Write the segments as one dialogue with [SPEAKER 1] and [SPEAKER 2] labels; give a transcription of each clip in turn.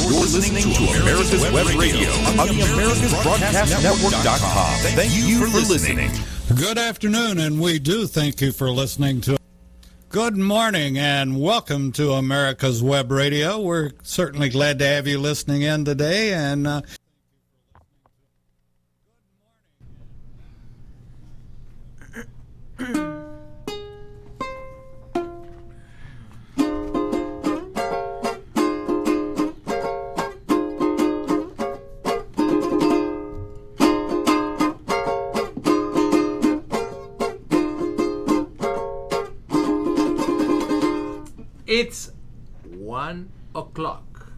[SPEAKER 1] You're listening to America's Web Radio on the AmericasBroadcastNetwork.com. Thank you for listening.
[SPEAKER 2] Good afternoon, and we do thank you for listening to. Good morning, and welcome to America's Web Radio. We're certainly glad to have you listening in today, and
[SPEAKER 3] It's 1 o'clock,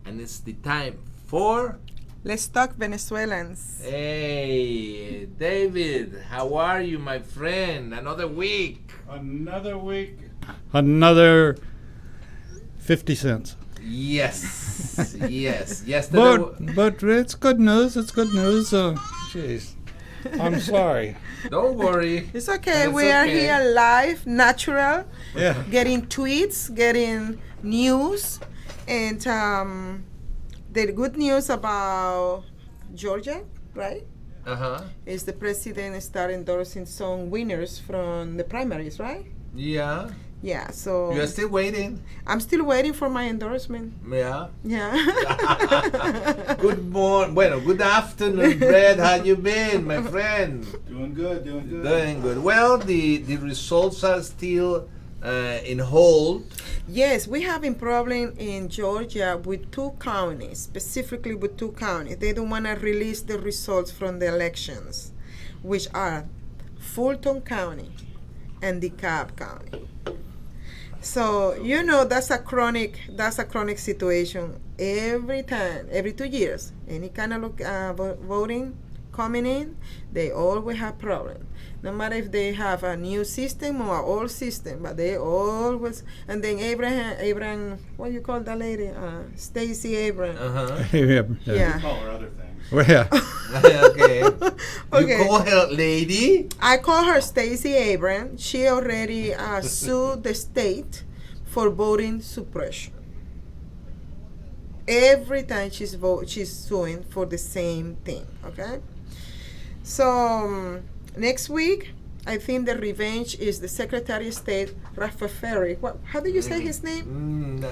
[SPEAKER 3] and it's the time for...
[SPEAKER 4] Let's talk Venezuelans.
[SPEAKER 3] Hey, David, how are you, my friend? Another week.
[SPEAKER 2] another 50 cents.
[SPEAKER 3] Yes, yes. Yesterday.
[SPEAKER 2] But it's good news. It's good news. Jeez, I'm sorry.
[SPEAKER 3] Don't worry.
[SPEAKER 4] It's okay. We are here live, natural,
[SPEAKER 2] Yeah.
[SPEAKER 4] getting tweets, getting news, and the good news about Georgia, right?
[SPEAKER 3] Uh-huh.
[SPEAKER 4] Is the president start endorsing some winners from the primaries, right?
[SPEAKER 3] Yeah.
[SPEAKER 4] Yeah, so
[SPEAKER 3] You're still waiting?
[SPEAKER 4] I'm still waiting for my endorsement.
[SPEAKER 3] Yeah.
[SPEAKER 4] Yeah.
[SPEAKER 3] Good morning. Bueno, good afternoon, Brad. How you been, my friend?
[SPEAKER 5] Doing good.
[SPEAKER 3] Doing good. Well, the results are still in hold.
[SPEAKER 4] Yes, we having problem in Georgia with two counties, specifically with two counties. They don't want to release the results from the elections, which are Fulton County and DeKalb County. So that's a chronic situation. Every time, every 2 years, any kind of voting coming in, they always have problems. No matter if they have a new system or an old system, but they always. And then Abraham, what do you call that lady? Stacey Abrams.
[SPEAKER 3] Uh-huh.
[SPEAKER 2] Yeah.
[SPEAKER 4] Yeah.
[SPEAKER 5] Call her other things.
[SPEAKER 2] Well, yeah.
[SPEAKER 3] Okay.
[SPEAKER 4] Okay.
[SPEAKER 3] You call her lady?
[SPEAKER 4] I call her Stacey Abrams. She already sued the state for voting suppression. Every time she's suing for the same thing. Okay. So next week, I think the revenge is the Secretary of State Rafa Ferry. How do you say his name?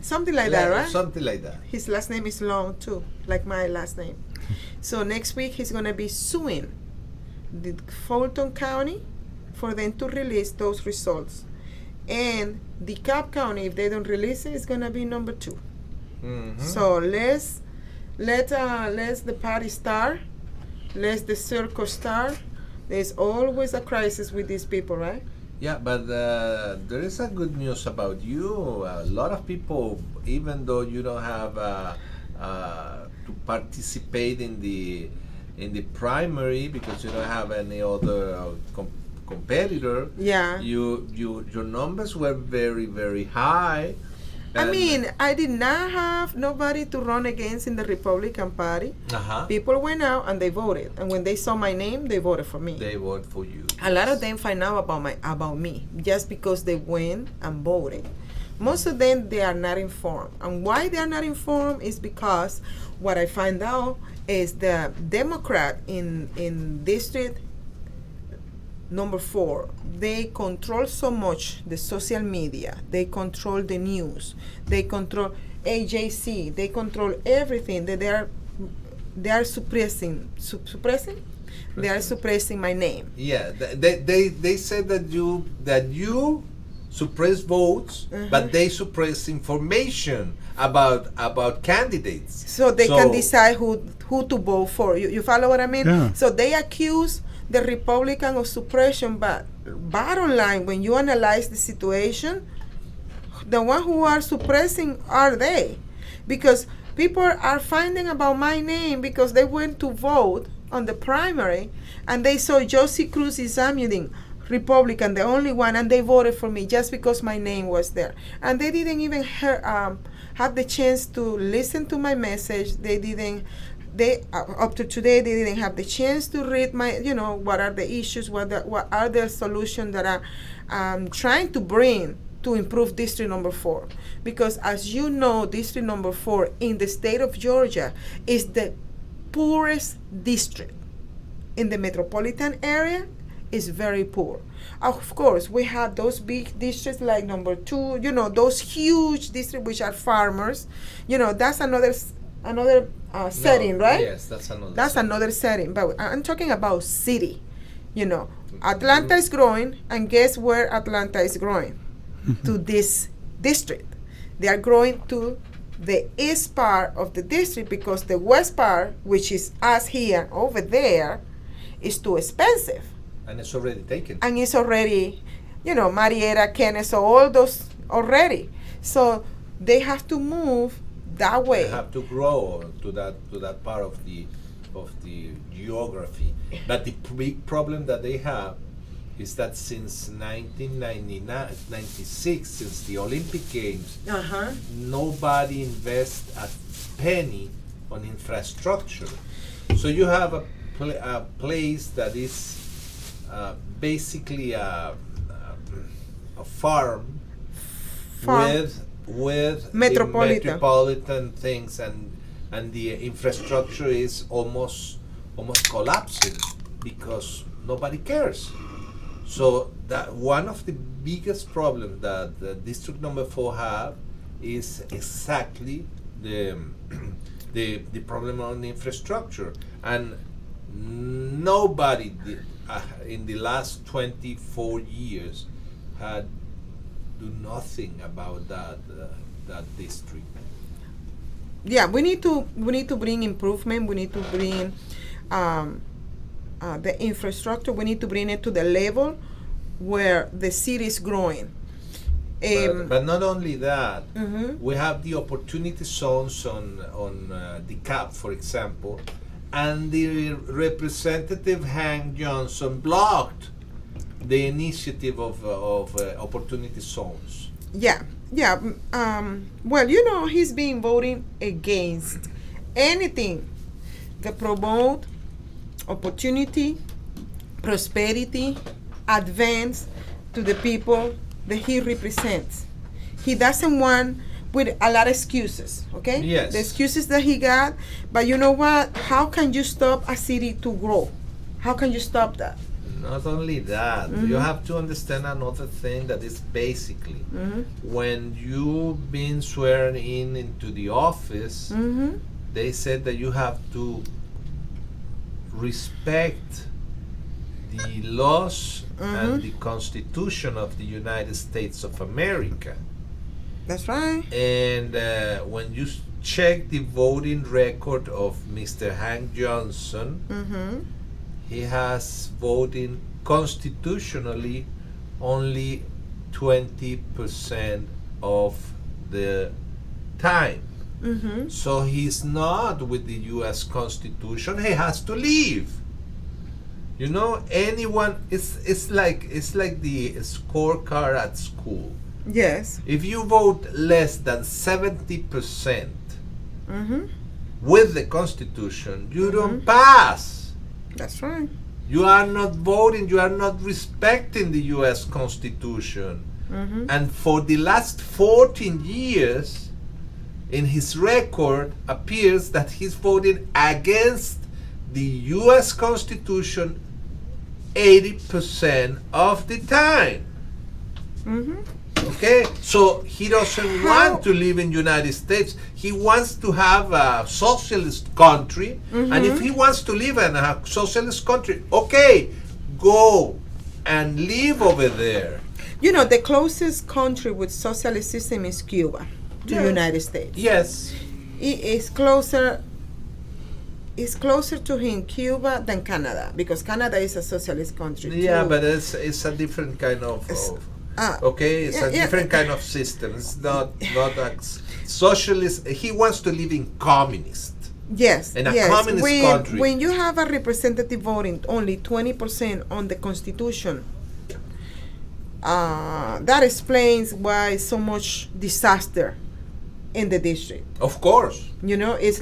[SPEAKER 4] Something like that, right?
[SPEAKER 3] Something like that.
[SPEAKER 4] His last name is long too, like my last name. So next week he's gonna be suing the Fulton County for them to release those results, and DeKalb County, if they don't release it, it's gonna be number 2.
[SPEAKER 3] Mm-hmm.
[SPEAKER 4] So let's the party start. Let the circle start. There's always a crisis with these people, right?
[SPEAKER 3] Yeah, but there is a good news about you. A lot of people, even though you don't have to participate in the primary because you don't have any other competitor.
[SPEAKER 4] Yeah.
[SPEAKER 3] Your numbers were very, very high.
[SPEAKER 4] I mean, I did not have nobody to run against in the Republican Party.
[SPEAKER 3] Uh-huh.
[SPEAKER 4] People went out and they voted, and when they saw my name, they voted for me.
[SPEAKER 3] They voted for you.
[SPEAKER 4] A lot of them find out about me just because they went and voted. Most of them, they are not informed, and why they are not informed is because what I find out is the Democrat in district number 4, they control so much the social media, they control the news, they control AJC, they control everything. That they are suppressing. They are suppressing my name.
[SPEAKER 3] Yeah, they said that you suppress votes, but they suppress information about candidates.
[SPEAKER 4] So they can decide who to vote for. You follow what I mean?
[SPEAKER 2] Yeah.
[SPEAKER 4] So they accuse the Republican of suppression, but bottom line, when you analyze the situation, the one who are suppressing are they, because people are finding about my name because they went to vote on the primary and they saw Johsie Cruz is examining Republican, the only one, and they voted for me just because my name was there, and they didn't even have the chance to listen to my message. They up to today they didn't have the chance to read my, what are the issues, what are the solutions that I'm trying to bring to improve District Number 4. Because as you know, District Number 4 in the state of Georgia is the poorest district in the metropolitan area. Is very poor. Of course, we have those big districts like number 2, those huge districts which are farmers. That's another setting, right?
[SPEAKER 3] Yes, that's another.
[SPEAKER 4] That's another setting. But I'm talking about city. Atlanta is growing, and guess where Atlanta is growing? To this district. They are growing to the east part of the district because the west part, which is us here over there, is too expensive.
[SPEAKER 3] And it's already taken.
[SPEAKER 4] And it's already, Marietta, Kenneth, so all those already. So they have to move that way.
[SPEAKER 3] They have to grow to that part of the geography. But the big problem that they have is that since 1996, since the Olympic Games, nobody invests a penny on infrastructure. So you have a place that is basically a farm with metropolitan things, and the infrastructure is almost collapsing because nobody cares. So that one of the biggest problems that the District Number 4 have is exactly the problem on the infrastructure, and nobody in the last 24 years had do nothing about that district.
[SPEAKER 4] Yeah, we need to bring improvement. We need to bring the infrastructure. We need to bring it to the level where the city is growing.
[SPEAKER 3] But not only that, we have the opportunity zones on the CAP, for example, and the Representative Hank Johnson blocked the initiative of opportunity zones.
[SPEAKER 4] Yeah. Well, he's been voting against anything that promote opportunity, prosperity, advance to the people that he represents. He doesn't want with a lot of excuses, okay?
[SPEAKER 3] Yes.
[SPEAKER 4] The excuses that he got, but you know what? How can you stop a city to grow? How can you stop that?
[SPEAKER 3] Not only that, you have to understand another thing that is basically when you've been sworn into the office, they said that you have to respect the laws and the Constitution of the United States of America.
[SPEAKER 4] That's right.
[SPEAKER 3] And when you check the voting record of Mr. Hank Johnson, he has voted constitutionally only 20% of the time. So he's not with the U.S. Constitution. He has to leave. Anyone. It's like the scorecard at school.
[SPEAKER 4] Yes.
[SPEAKER 3] If you vote less than 70% with the Constitution, you don't pass.
[SPEAKER 4] That's right.
[SPEAKER 3] You are not voting, you are not respecting the U.S. Constitution. And for the last 14 years, in his record appears that he's voting against the U.S. Constitution 80% of the time. Okay, so he doesn't want to live in United States. He wants to have a socialist country, and if he wants to live in a socialist country, okay, go and live over there.
[SPEAKER 4] The closest country with socialist system is Cuba to United States.
[SPEAKER 3] Yes,
[SPEAKER 4] It is closer. It's closer to him Cuba than Canada, because Canada is a socialist country.
[SPEAKER 3] Yeah,
[SPEAKER 4] too.
[SPEAKER 3] but it's a different kind of. It's a different kind of system. It's not a socialist. He wants to live in communist.
[SPEAKER 4] Yes,
[SPEAKER 3] in a communist country.
[SPEAKER 4] When you have a representative voting only 20% on the Constitution, that explains why so much disaster in the district.
[SPEAKER 3] Of course.
[SPEAKER 4] It's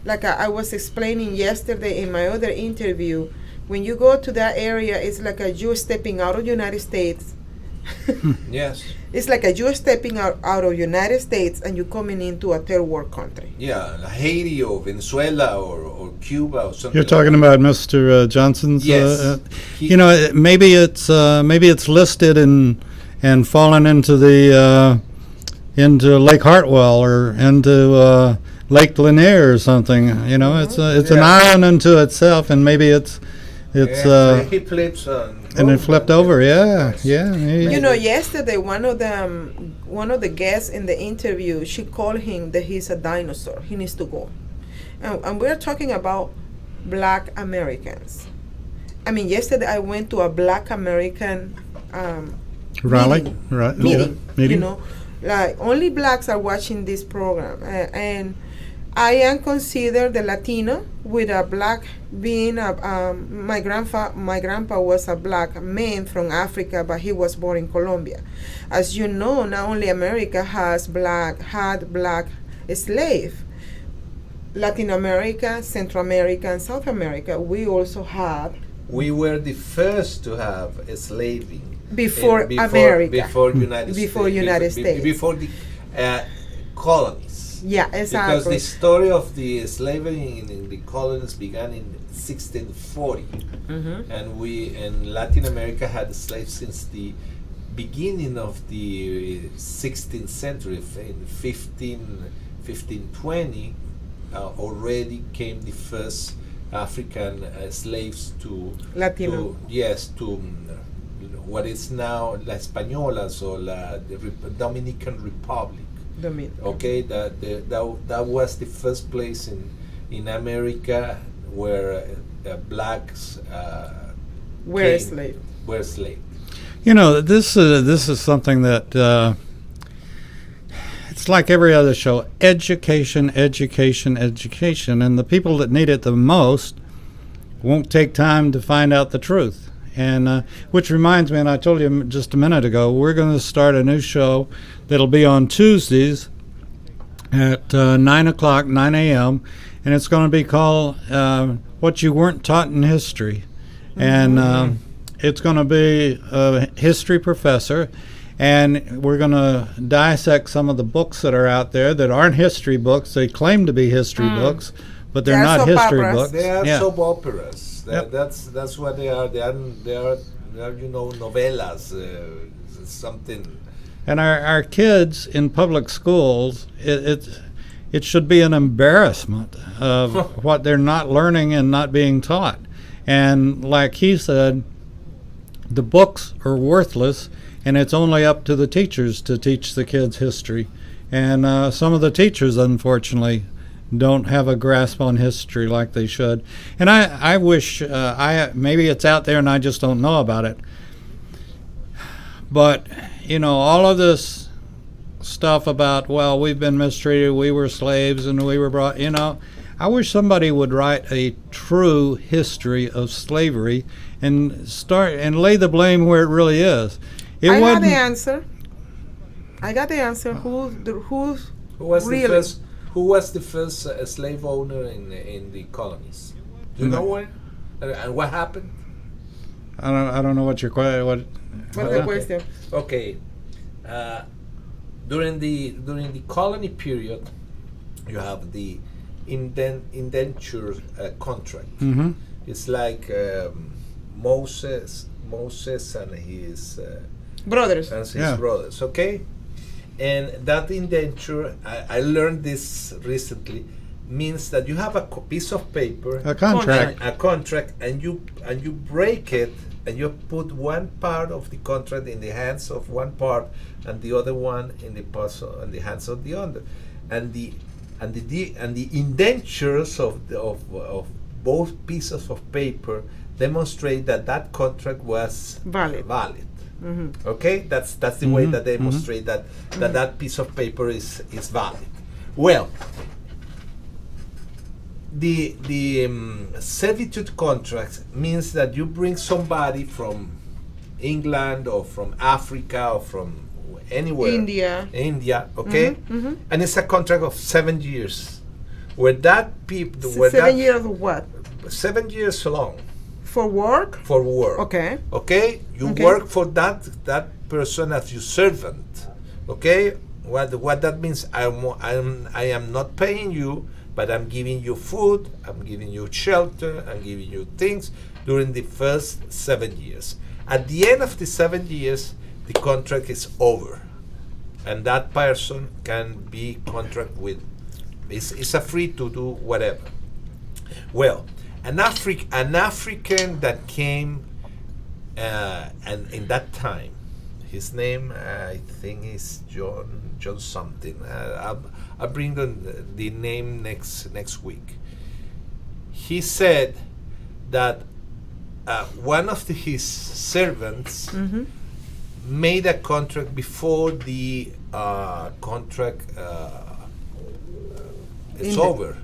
[SPEAKER 4] like I was explaining yesterday in my other interview. When you go to that area, it's like you stepping out of the United States
[SPEAKER 3] Yes.
[SPEAKER 4] It's like you're stepping out of United States and you're coming into a third world country.
[SPEAKER 3] Yeah, Haiti or Venezuela or Cuba or something.
[SPEAKER 2] You're talking about Mr. Johnson's.
[SPEAKER 3] Yes.
[SPEAKER 2] Maybe it's listed and fallen into the into Lake Hartwell or into Lake Lanier or something. It's an island unto itself, and maybe it's
[SPEAKER 3] he flips on.
[SPEAKER 2] and it flipped over. Yeah.
[SPEAKER 4] Yesterday one of the guests in the interview, she called him that he's a dinosaur. He needs to go, and we're talking about Black Americans. I mean, yesterday I went to a Black American
[SPEAKER 2] Raleigh,
[SPEAKER 4] meeting.
[SPEAKER 2] right?
[SPEAKER 4] Meeting.
[SPEAKER 2] Meeting.
[SPEAKER 4] Like only blacks are watching this program, and I am considered the Latino with a black being my grandpa was a black man from Africa, but he was born in Colombia. As you know, not only America had black slave. Latin America, Central America, and South America, we also have.
[SPEAKER 3] We were the first to have slaving.
[SPEAKER 4] Before America.
[SPEAKER 3] Before United
[SPEAKER 4] States.
[SPEAKER 3] Before the colonies.
[SPEAKER 4] Yeah, exactly.
[SPEAKER 3] Because the story of the slavery in the colonies began in 1640.
[SPEAKER 4] Mm-hmm.
[SPEAKER 3] And we in Latin America had slaves since the beginning of the 16th century. In 1520, already came the first African slaves to
[SPEAKER 4] Latino.
[SPEAKER 3] To what is now La Españolas or the Dominican Republic. Okay, that was the first place in America where blacks
[SPEAKER 4] were slaves.
[SPEAKER 3] Were slaves.
[SPEAKER 2] This is something that it's like every other show: education, education, education, and the people that need it the most won't take time to find out the truth. And which reminds me, and I told you just a minute ago, we're going to start a new show that'll be on Tuesdays at 9 o'clock, 9 a.m., and it's going to be called What You Weren't Taught in History. Mm-hmm. And it's going to be a history professor, and we're going to dissect some of the books that are out there that aren't history books. They claim to be history books, but they're not history books.
[SPEAKER 3] They are soap operas. That's what they are. They are novelas, something.
[SPEAKER 2] And our kids in public schools, it should be an embarrassment of what they're not learning and not being taught. And like he said, the books are worthless, and it's only up to the teachers to teach the kids history. And some of the teachers, unfortunately, don't have a grasp on history like they should. And I wish, maybe it's out there and I just don't know about it. But, all of this stuff about, well, we've been mistreated, we were slaves, and we were brought, I wish somebody would write a true history of slavery and start and lay the blame where it really is. I
[SPEAKER 4] got the answer. Who
[SPEAKER 3] was the first slave owner in the colonies? Do you know what? And what happened?
[SPEAKER 2] I don't know what your question. What's
[SPEAKER 4] the question?
[SPEAKER 3] Okay. During the colony period, you have the indenture contract.
[SPEAKER 2] Mm-hmm.
[SPEAKER 3] It's like Moses and his brothers. Okay. And that indenture, I learned this recently, means that you have a piece of paper,
[SPEAKER 2] a contract,
[SPEAKER 3] and you break it, and you put one part of the contract in the hands of one part, and the other one in the hands of the other, and the indentures of both pieces of paper demonstrate that contract was valid. Mm-hmm. Okay, that's the way that they demonstrate that piece of paper is valid. Well, the servitude contract means that you bring somebody from England or from Africa or from anywhere, India, okay, and it's a contract of 7 years. Where that people,
[SPEAKER 4] 7 years of what?
[SPEAKER 3] 7 years long.
[SPEAKER 4] For work?
[SPEAKER 3] For work.
[SPEAKER 4] Okay.
[SPEAKER 3] Okay? You work for that person as your servant. Okay, what that means? I am not paying you, but I'm giving you food, I'm giving you shelter, I'm giving you things during the first 7 years. At the end of the 7 years, the contract is over, and that person can be contract with. It's a free to do whatever. Well, an African that came, and in that time, his name I think is John something. I'll bring the name next week. He said that one of his servants made a contract before the contract is over,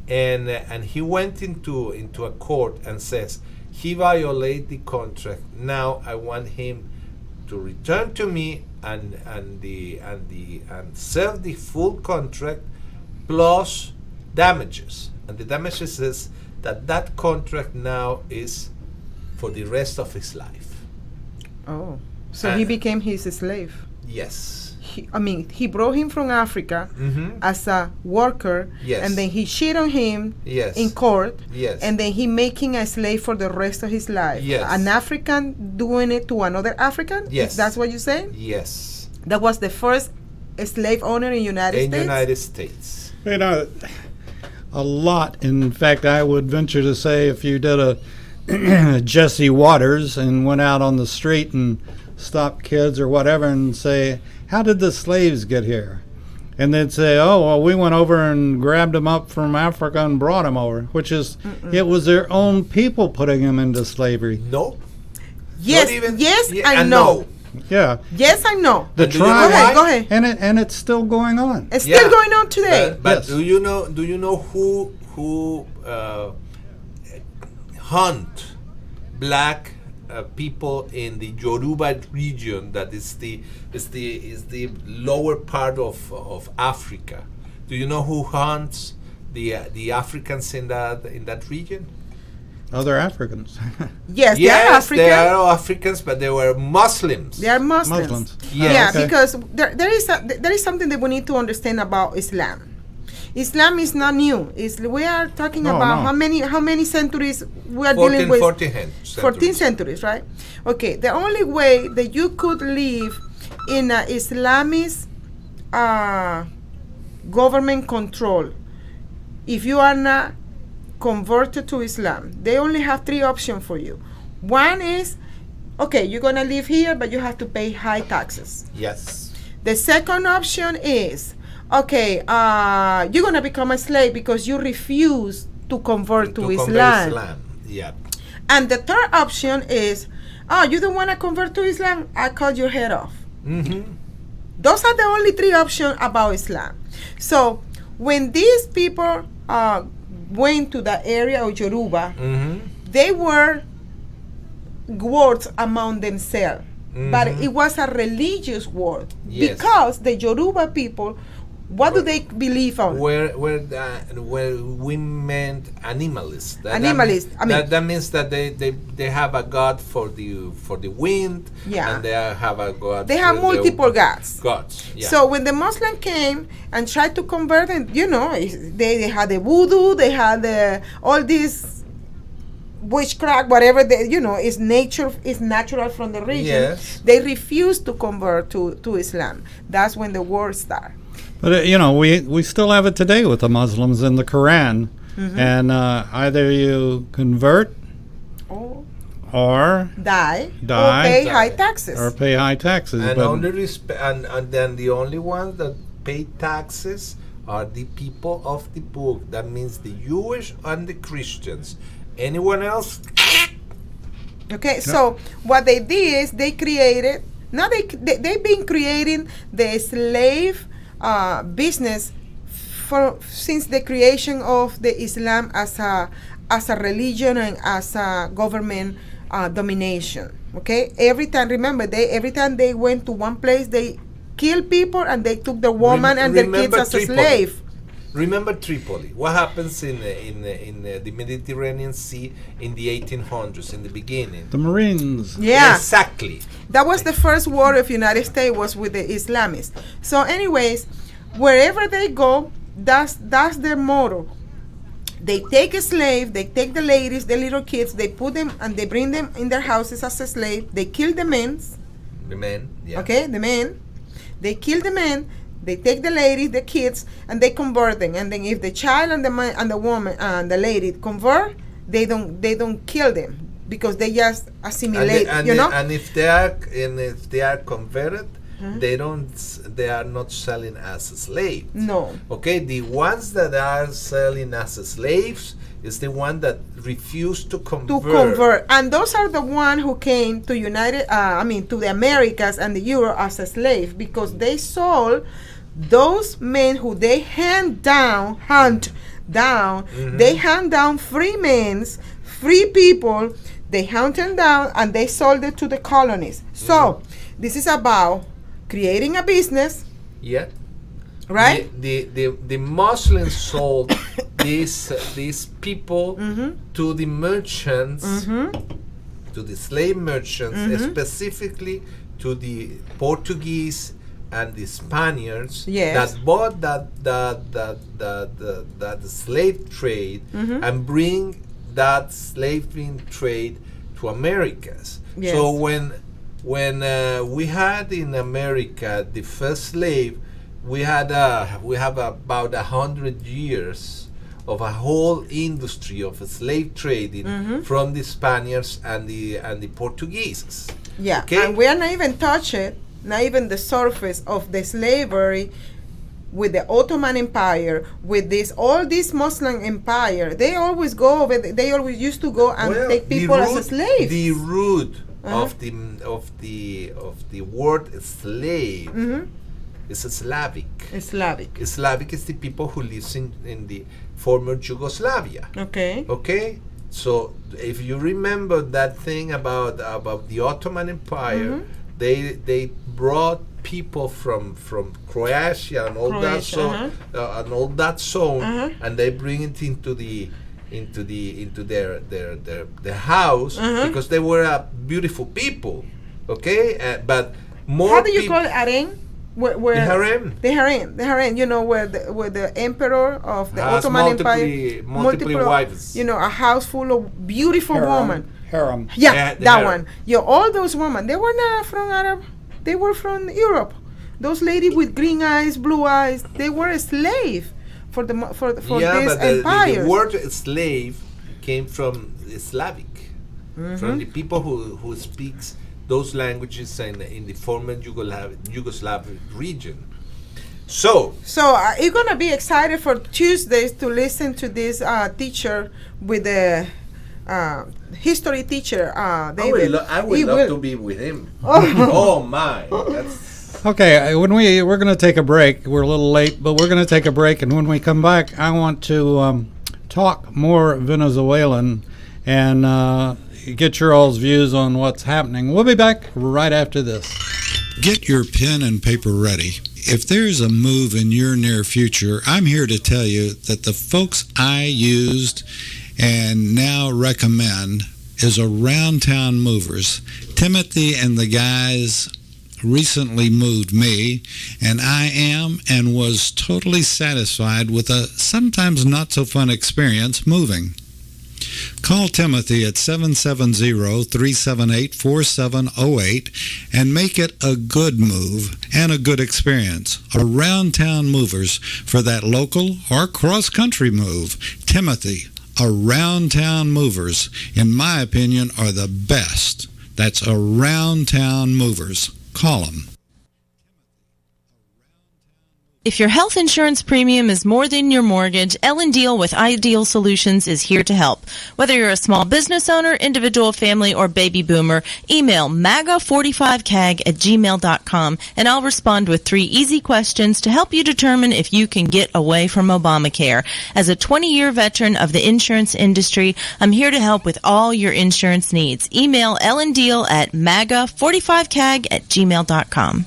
[SPEAKER 3] and he went into a court and says he violated the contract. Now I want him to return to me and serve the full contract plus damages. And the damages is that contract now is for the rest of his life.
[SPEAKER 4] Oh, so he became his slave.
[SPEAKER 3] Yes.
[SPEAKER 4] He brought him from Africa as a worker,
[SPEAKER 3] Yes.
[SPEAKER 4] and then he cheated on him
[SPEAKER 3] Yes.
[SPEAKER 4] in court,
[SPEAKER 3] Yes.
[SPEAKER 4] and then he making a slave for the rest of his life.
[SPEAKER 3] Yes.
[SPEAKER 4] An African doing it to another African?
[SPEAKER 3] Yes.
[SPEAKER 4] That's what you're saying?
[SPEAKER 3] Yes.
[SPEAKER 4] That was the first slave owner in United
[SPEAKER 3] In
[SPEAKER 4] States?
[SPEAKER 3] United States.
[SPEAKER 2] You know, a lot. In fact, I would venture to say if you did a Jesse Waters and went out on the street and stopped kids or whatever and say, how did the slaves get here? And they'd say, oh, well, we went over and grabbed them up from Africa and brought them over, which is, it was their own people putting them into slavery.
[SPEAKER 3] No.
[SPEAKER 4] Yes,
[SPEAKER 3] Not even-
[SPEAKER 4] yes,
[SPEAKER 3] yeah,
[SPEAKER 4] I
[SPEAKER 3] and
[SPEAKER 4] know.
[SPEAKER 2] Yeah.
[SPEAKER 4] Yes, I know.
[SPEAKER 2] The
[SPEAKER 3] And do you know
[SPEAKER 2] tribe,
[SPEAKER 3] why?
[SPEAKER 4] Go ahead.
[SPEAKER 2] and it's still going on.
[SPEAKER 4] It's still going on today.
[SPEAKER 3] But
[SPEAKER 2] Yes.
[SPEAKER 3] do you know who hunt black people in the Yoruba region? That is the lower part of Africa. Do you know who hunts the Africans in that region?
[SPEAKER 2] Other Africans.
[SPEAKER 4] Yes, they are
[SPEAKER 3] Yes,
[SPEAKER 4] African.
[SPEAKER 3] they are Africans, but they were Muslims.
[SPEAKER 4] They are Muslims.
[SPEAKER 2] Muslims.
[SPEAKER 3] Yes.
[SPEAKER 4] Yeah,
[SPEAKER 2] Okay.
[SPEAKER 4] because there is something that we need to understand about Islam. Islam is not new. We are talking
[SPEAKER 2] No,
[SPEAKER 4] about
[SPEAKER 2] no.
[SPEAKER 4] how many centuries we are dealing
[SPEAKER 3] 14,
[SPEAKER 4] with.
[SPEAKER 3] 14
[SPEAKER 4] 14 centuries, right? Okay, the only way that you could live in a Islamist government control, if you are not converted to Islam, they only have 3 options for you. One is, okay, you're gonna live here, but you have to pay high taxes.
[SPEAKER 3] Yes.
[SPEAKER 4] The second option is, okay, you're gonna become a slave because you refuse to convert to Islam.
[SPEAKER 3] Yeah.
[SPEAKER 4] And the third option is, oh, you don't want to convert to Islam? I cut your head off. Those are the only 3 options about Islam. So when these people went to the area of Yoruba, they were wars among themselves. But it was a religious war.
[SPEAKER 3] Yes.
[SPEAKER 4] Because the Yoruba people, what do they believe on?
[SPEAKER 3] Where we meant animalists.
[SPEAKER 4] Animalists, I mean-
[SPEAKER 3] that means that they have a god for the wind.
[SPEAKER 4] Yeah.
[SPEAKER 3] And they have a god.
[SPEAKER 4] They
[SPEAKER 3] for
[SPEAKER 4] have
[SPEAKER 3] the
[SPEAKER 4] multiple gods.
[SPEAKER 3] gods. Yeah.
[SPEAKER 4] So when the Muslim came and tried to convert them, they had the voodoo, they had all these witchcraft, whatever is natural from the region.
[SPEAKER 3] Yes.
[SPEAKER 4] They refused to convert to Islam. That's when the war started.
[SPEAKER 2] But we still have it today with the Muslims in the Quran, and either you convert or
[SPEAKER 4] Die or
[SPEAKER 2] Die.
[SPEAKER 4] pay
[SPEAKER 3] Die.
[SPEAKER 4] high taxes.
[SPEAKER 2] or pay high taxes.
[SPEAKER 3] and
[SPEAKER 2] but
[SPEAKER 3] and then the only ones that pay taxes are the people of the book. That means the Jewish and the Christians. Anyone else?
[SPEAKER 4] Okay, so what they did is they created. Now they've been creating the slave business since the creation of the Islam as a religion and as a government domination. Okay, every time they went to one place, they killed people and they took the woman and their kids as a slave.
[SPEAKER 3] Remember Tripoli. What happens in the Mediterranean Sea in the 1800s, in the beginning?
[SPEAKER 2] The Marines.
[SPEAKER 4] Yeah.
[SPEAKER 3] Exactly.
[SPEAKER 4] That was the first war of United States was with the Islamists. So anyways, wherever they go, that's their motto. They take a slave, they take the ladies, the little kids, they put them and they bring them in their houses as a slave. They kill the men.
[SPEAKER 3] The men, yeah.
[SPEAKER 4] Okay, the men. They kill the men. They take the ladies, the kids, and they convert them. And then if the child and the man and the woman and the lady convert, they don't kill them because they just assimilate.
[SPEAKER 3] And if they are converted, they are not selling as slaves.
[SPEAKER 4] No.
[SPEAKER 3] Okay, the ones that are selling as slaves is the one that refuse to convert.
[SPEAKER 4] And those are the one who came to to the Americas and the Europe as a slave because they sold those men who they hunt down. They hunt down free men, free people. They hunt them down and they sold it to the colonies. So this is about creating a business.
[SPEAKER 3] Yeah.
[SPEAKER 4] Right.
[SPEAKER 3] The Muslims sold these people to the merchants, to the slave merchants, specifically to the Portuguese and the Spaniards that bought that slave trade and bring that slaving trade to Americas.
[SPEAKER 4] Yes.
[SPEAKER 3] So when we had in America the first slave, we have about 100 years of a whole industry of slave trading from the Spaniards and the Portuguese.
[SPEAKER 4] Yeah,
[SPEAKER 3] okay?
[SPEAKER 4] And we are not even touching, not even the surface of the slavery with the Ottoman Empire, with all these Muslim empire. They always go over. They always used to go and take people as slaves.
[SPEAKER 3] The root of the word slave is Slavic.
[SPEAKER 4] Slavic.
[SPEAKER 3] Slavic is the people who lives in the former Yugoslavia. Okay. So if you remember that thing about the Ottoman Empire, they brought people from Croatia and all that zone, and they bring it into their house because they were beautiful people. Okay, but more.
[SPEAKER 4] How do you call it, harem? Where
[SPEAKER 3] the harem.
[SPEAKER 4] The harem. You know, where the emperor of the Ottoman Empire,
[SPEAKER 3] multiple wives.
[SPEAKER 4] You know, a house full of beautiful women.
[SPEAKER 2] Harem.
[SPEAKER 4] Yeah, that one. Yeah, all those women. They were not from Arab. They were from Europe. Those ladies with green eyes, blue eyes. They were a slave for this empire.
[SPEAKER 3] The word slave came from Slavic, from the people who speaks those languages in the former Yugoslav region. So
[SPEAKER 4] are you gonna be excited for Tuesdays to listen to this teacher with the history teacher? David?
[SPEAKER 3] I would love to be with him. Oh my!
[SPEAKER 2] Okay, we're going to take a break. We're a little late, but we're going to take a break, and when we come back, I want to talk more Venezuelan and get your all's views on what's happening. We'll be back right after this.
[SPEAKER 5] Get your pen and paper ready. If there's a move in your near future, I'm here to tell you that the folks I used and now recommend is Around Town Movers. Timothy and the guys recently moved me, and I am and was totally satisfied with a sometimes not so fun experience moving. Call Timothy at 770-378-4708 and make it a good move and a good experience. Around Town Movers for that local or cross-country move. Timothy, Around Town Movers, in my opinion, are the best. That's Around Town Movers. Call them.
[SPEAKER 6] If your health insurance premium is more than your mortgage, Ellen Deal with Ideal Solutions is here to help. Whether you're a small business owner, individual, family, or baby boomer, email maga45cag@gmail.com and I'll respond with 3 easy questions to help you determine if you can get away from Obamacare. As a 20-year veteran of the insurance industry, I'm here to help with all your insurance needs. Email Ellen Deal at maga45cag@gmail.com.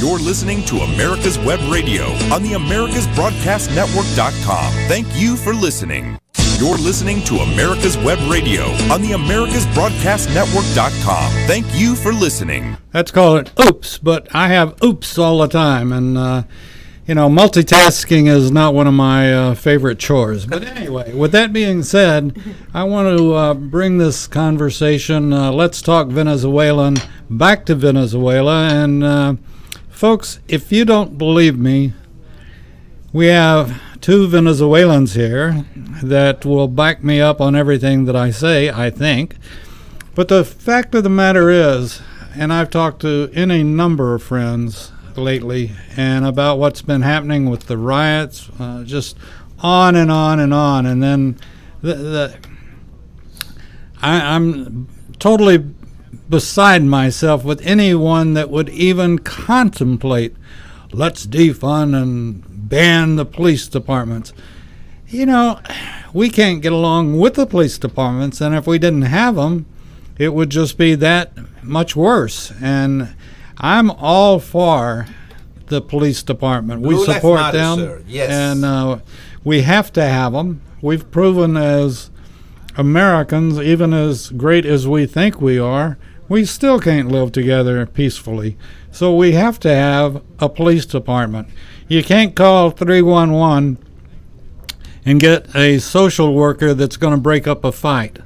[SPEAKER 1] You're listening to America's Web Radio on the AmericasBroadcastNetwork.com. Thank you for listening. You're listening to America's Web Radio on the AmericasBroadcastNetwork.com. Thank you for listening.
[SPEAKER 2] That's called oops, but I have oops all the time, and multitasking is not one of my favorite chores. But anyway, with that being said, I want to bring this conversation, Let's Talk Venezuelan, back to Venezuela. And folks, if you don't believe me, we have two Venezuelans here that will back me up on everything that I say, I think. But the fact of the matter is, and I've talked to any number of friends lately and about what's been happening with the riots, just on and on and on. And then I'm totally beside myself with anyone that would even contemplate, let's defund and ban the police departments. We can't get along with the police departments, and if we didn't have them, it would just be that much worse. And I'm all for the police department. We
[SPEAKER 3] Blue
[SPEAKER 2] support
[SPEAKER 3] Lives
[SPEAKER 2] them,
[SPEAKER 3] Matter, sir. Yes.
[SPEAKER 2] And we have to have them. We've proven as Americans, even as great as we think we are, we still can't live together peacefully. So we have to have a police department. You can't call 311 and get a social worker that's going to break up a fight.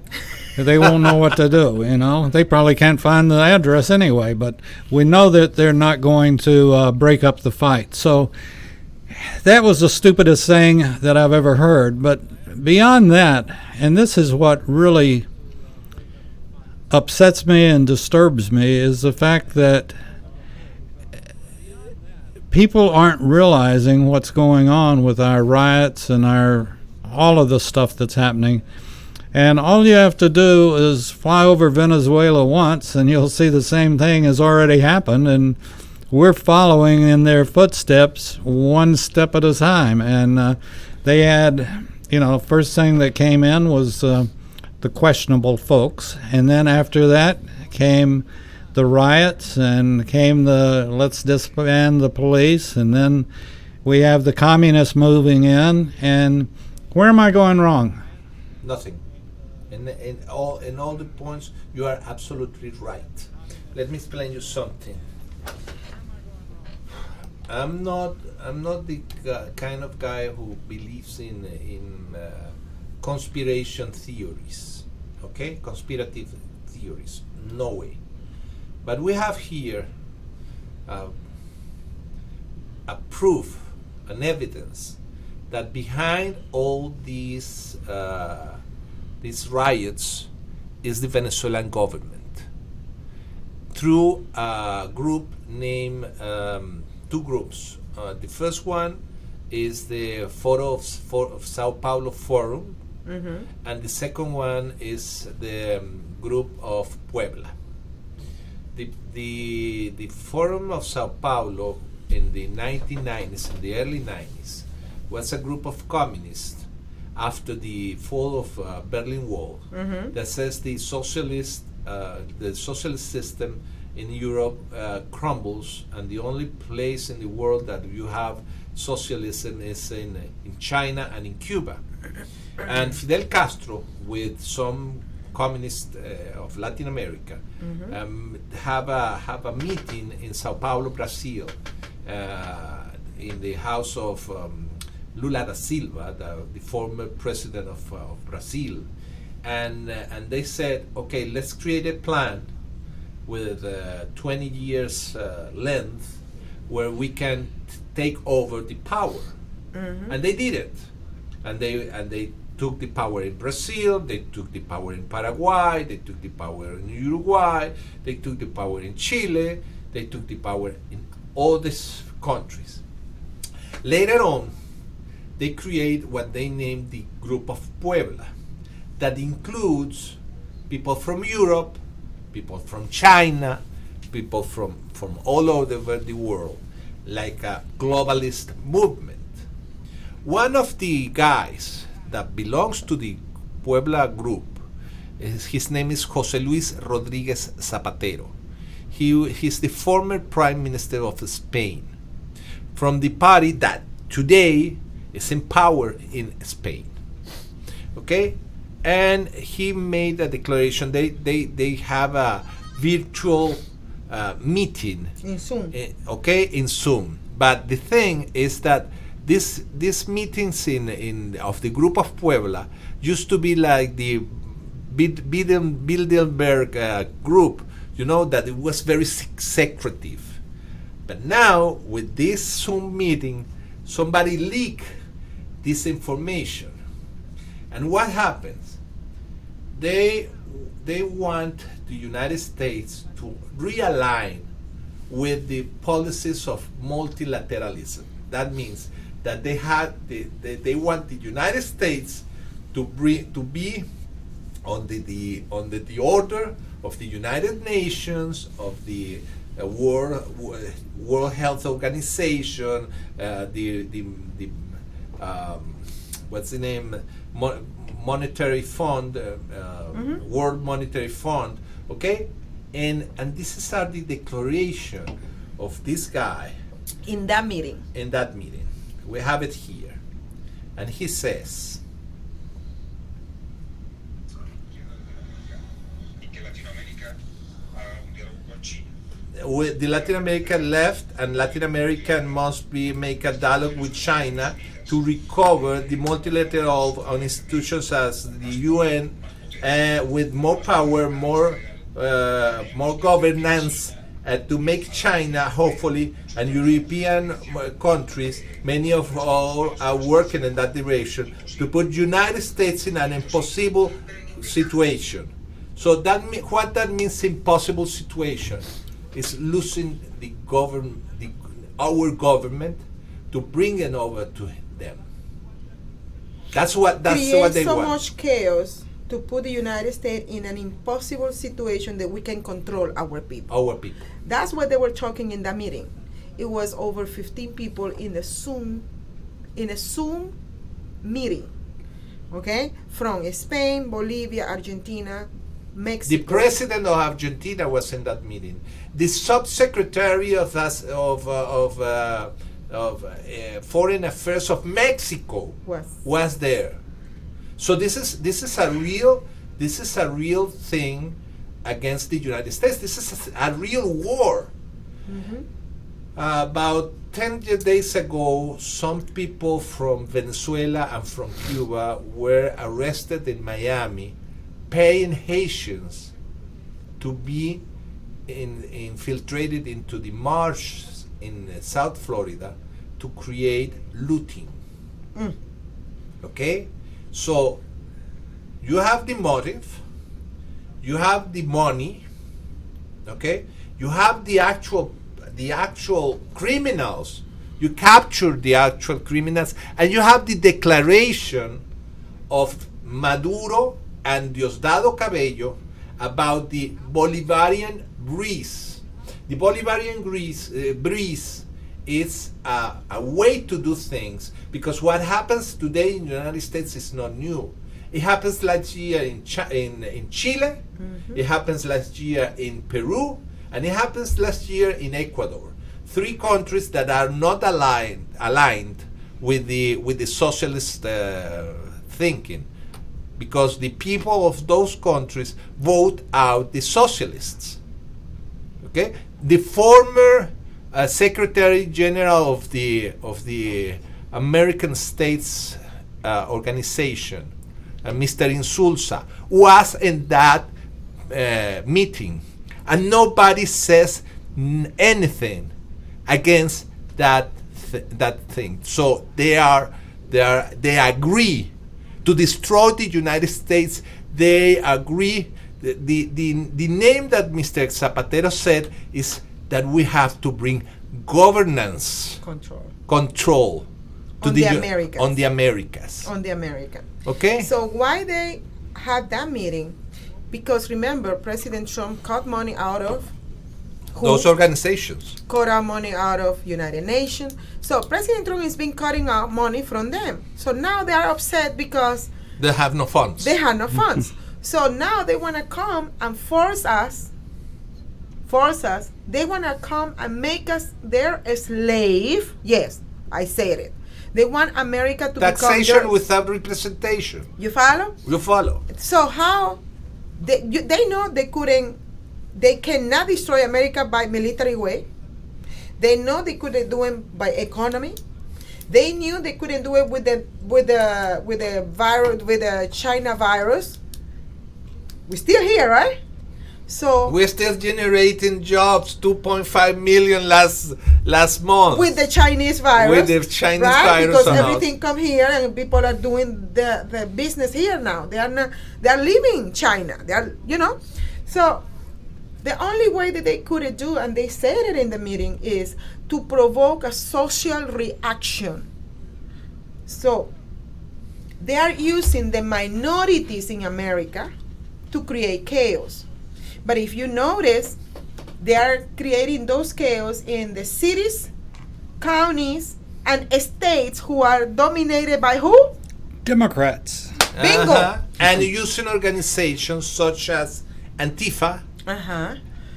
[SPEAKER 2] They won't know what to do, They probably can't find the address anyway, but we know that they're not going to break up the fight. So that was the stupidest thing that I've ever heard. But beyond that, and this is what really upsets me and disturbs me, is the fact that people aren't realizing what's going on with our riots and all of the stuff that's happening. And all you have to do is fly over Venezuela once, and you'll see the same thing has already happened. And we're following in their footsteps one step at a time. And they had, first thing that came in was the questionable folks. And then after that came the riots, and came the let's disband the police. And then we have the communists moving in. And where am I going wrong?
[SPEAKER 3] Nothing. In all the points, you are absolutely right. Let me explain you something. I'm not the kind of guy who believes in conspiration theories. Okay, conspirative theories. No way. But we have here a proof, an evidence that behind all these riots is the Venezuelan government through a group named two groups. The first one is the Foro of Sao Paulo Forum, and the second one is the group of Puebla. The Forum of Sao Paulo in the 1990s, in the early 90s, was a group of communists after the fall of Berlin Wall that says the socialist system in Europe crumbles, and the only place in the world that you have socialism is in China and in Cuba. And Fidel Castro, with some communists of Latin America, have a meeting in Sao Paulo, Brazil, in the house of Lula da Silva, the former president of Brazil, and they said, okay, let's create a plan with 20 years length where we can take over the power, and they did it, and they took the power in Brazil, they took the power in Paraguay, they took the power in Uruguay, they took the power in Chile, they took the power in all these countries. Later on, they create what they named the Group of Puebla, that includes people from Europe, people from China, people from all over the world, like a globalist movement. One of the guys that belongs to the Puebla group, his name is José Luis Rodríguez Zapatero. He's the former prime minister of Spain, from the party that today is in power in Spain. Okay, and he made a declaration. They have a virtual meeting
[SPEAKER 4] In Zoom.
[SPEAKER 3] okay, in Zoom. But the thing is that these meetings in of the group of Puebla used to be like the Bilderberg group, that it was very secretive. But now with this Zoom meeting, somebody leaked this information, and what happens? They want the United States to realign with the policies of multilateralism. That means that they want the United States to be under the order of the United Nations, of the World Health Organization, what's the name? Monetary Fund, World Monetary Fund, okay? And this is the declaration of this guy
[SPEAKER 4] In that meeting.
[SPEAKER 3] in that meeting. We have it here. And he says, with the Latin American left and Latin America must make a dialogue with China to recover the multilateral institutions as the UN with more power, more governance, to make China, hopefully, and European countries, many of all are working in that direction, to put United States in an impossible situation. So what that means, impossible situation, is losing the our government to bring it over to them. That's what they
[SPEAKER 4] so
[SPEAKER 3] want.
[SPEAKER 4] much chaos to put the United States in an impossible situation that we can control our people.
[SPEAKER 3] Our people.
[SPEAKER 4] That's what they were talking in that meeting. It was over 15 people in a Zoom meeting. Okay? From Spain, Bolivia, Argentina, Mexico.
[SPEAKER 3] The president of Argentina was in that meeting. The subsecretary of Foreign Affairs of Mexico was there. So this is a real thing against the United States. This is a real war.
[SPEAKER 4] Mm-hmm.
[SPEAKER 3] About 10 days ago, some people from Venezuela and from Cuba were arrested in Miami, paying Haitians to be infiltrated into the marshes in South Florida to create looting. Okay? So you have the motive, you have the money, okay? You have the actual criminals. You capture the actual criminals, and you have the declaration of Maduro and Diosdado Cabello about the Bolivarian breeze. The Bolivarian breeze is a way to do things, because what happens today in the United States is not new. It happens last year in Chile, it happens last year in Peru, and it happens last year in Ecuador. 3 countries that are not aligned with the socialist thinking, because the people of those countries vote out the socialists. Okay, the former Secretary General of the American States Organization, Mr. Insulza, was in that meeting, and nobody says anything against that thing. So they agree to destroy the United States. They agree. The name that Mr. Zapatero said is that we have to bring governance control to the Americas. On the Americas. Okay.
[SPEAKER 4] So why they had that meeting? Because remember, President Trump cut money out of
[SPEAKER 3] those organizations.
[SPEAKER 4] Cut out money out of United Nations. So President Trump has been cutting out money from them. So now they are upset because
[SPEAKER 3] they have no funds.
[SPEAKER 4] They have no funds. So now they want to come and force us force us. They want to come and make us their slave. Yes, I said it. They want America to
[SPEAKER 3] Taxation
[SPEAKER 4] become their,
[SPEAKER 3] without representation.
[SPEAKER 4] You follow?
[SPEAKER 3] You follow.
[SPEAKER 4] So how they know they cannot destroy America by military way. They know they couldn't do it by economy. They knew they couldn't do it with the virus, with the China virus. We're still here, right? So
[SPEAKER 3] we're still generating jobs, 2.5 million last month.
[SPEAKER 4] With the Chinese virus.
[SPEAKER 3] With the Chinese
[SPEAKER 4] right?
[SPEAKER 3] virus.
[SPEAKER 4] Because everything come here and people are doing the business here now. They are leaving China. They are, So the only way that they could do, and they said it in the meeting, is to provoke a social reaction. So they are using the minorities in America to create chaos. But if you notice, they are creating those chaos in the cities, counties, and states who are dominated by who?
[SPEAKER 2] Democrats.
[SPEAKER 4] Bingo.
[SPEAKER 3] And using organizations such as Antifa,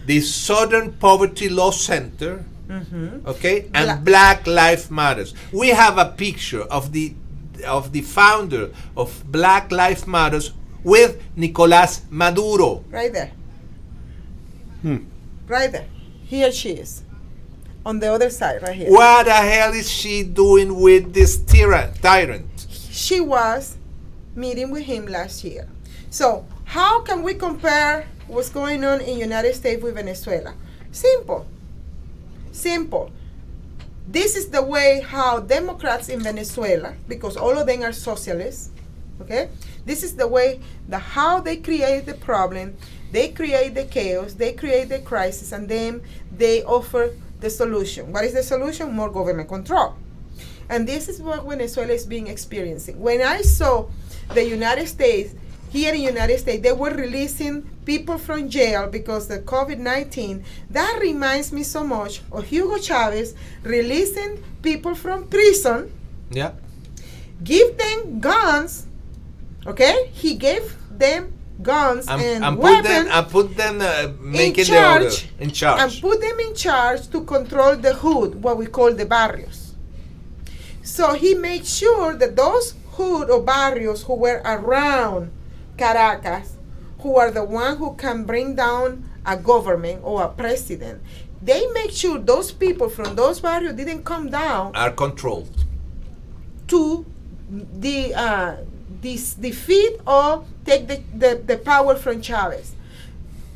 [SPEAKER 3] the Southern Poverty Law Center, okay, and Black Lives Matters. We have a picture of the founder of Black Lives Matters with Nicolás Maduro.
[SPEAKER 4] Right there. Right there. Here she is. On the other side, right here.
[SPEAKER 3] What the hell is she doing with this tyrant?
[SPEAKER 4] She was meeting with him last year. So how can we compare what's going on in United States with Venezuela? Simple. This is the way how Democrats in Venezuela, because all of them are socialists, okay? This is the way how they create the problem. They create the chaos, they create the crisis, and then they offer the solution. What is the solution? More government control. And this is what Venezuela is being experiencing. When I saw the United States, here in the United States, they were releasing people from jail because of COVID-19. That reminds me so much of Hugo Chavez releasing people from prison.
[SPEAKER 3] Yeah.
[SPEAKER 4] Give them guns, okay? He gave them guns and weapons.
[SPEAKER 3] Put them making
[SPEAKER 4] in charge,
[SPEAKER 3] the order in charge.
[SPEAKER 4] And put them in charge to control the hood, what we call the barrios. So he made sure that those hood or barrios who were around Caracas, who are the one who can bring down a government or a president, they make sure those people from those barrios didn't come down.
[SPEAKER 3] Are controlled.
[SPEAKER 4] To defeat or take the power from Chavez.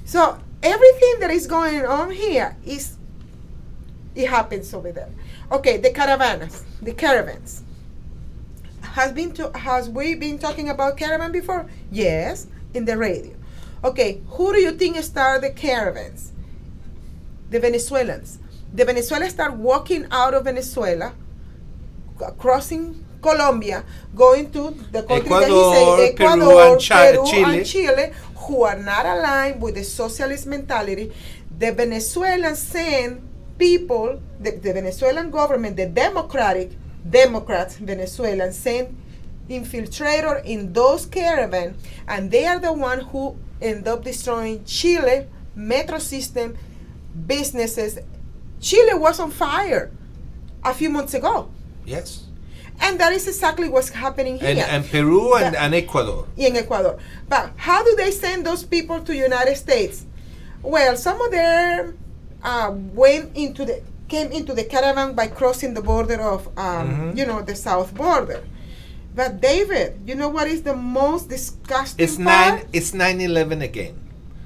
[SPEAKER 4] So everything that is going on here it happens over there. Okay, the caravans. Has we been talking about caravan before? Yes, in the radio. Okay, who do you think started the caravans? The Venezuelans. The Venezuelans start walking out of Venezuela, crossing Colombia, going to the country that he said, Ecuador, Peru, and Chile, who are not aligned with the socialist mentality. The Venezuelans send people, the Venezuelan government, the Democrats, Venezuelans, send infiltrator in those caravans, and they are the one who end up destroying Chile, metro system, businesses. Chile was on fire a few months ago.
[SPEAKER 3] Yes.
[SPEAKER 4] And that is exactly what's happening here.
[SPEAKER 3] And Peru and Ecuador.
[SPEAKER 4] In Ecuador. But how do they send those people to United States? Well, some of them came into the caravan by crossing the border of, the south border. But David, you know what is the most disgusting part?
[SPEAKER 3] It's 9/11 again.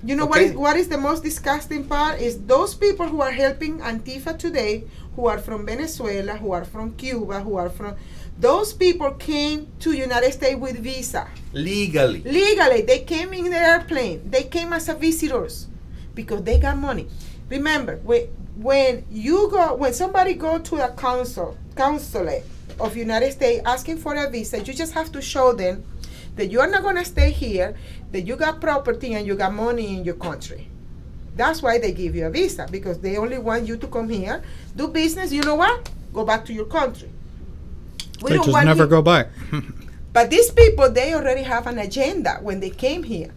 [SPEAKER 4] You know what is the most disgusting part is those people who are helping Antifa today, who are from Venezuela, who are from Cuba, those people came to United States with visa.
[SPEAKER 3] Legally.
[SPEAKER 4] They came in the airplane. They came as visitors because they got money. Remember, when somebody go to a consulate of United States asking for a visa, you just have to show them that you are not going to stay here, that you got property and you got money in your country. That's why they give you a visa, because they only want you to come here, do business. You know what? Go back to your country.
[SPEAKER 2] They just never go back.
[SPEAKER 4] But these people, they already have an agenda when they came here.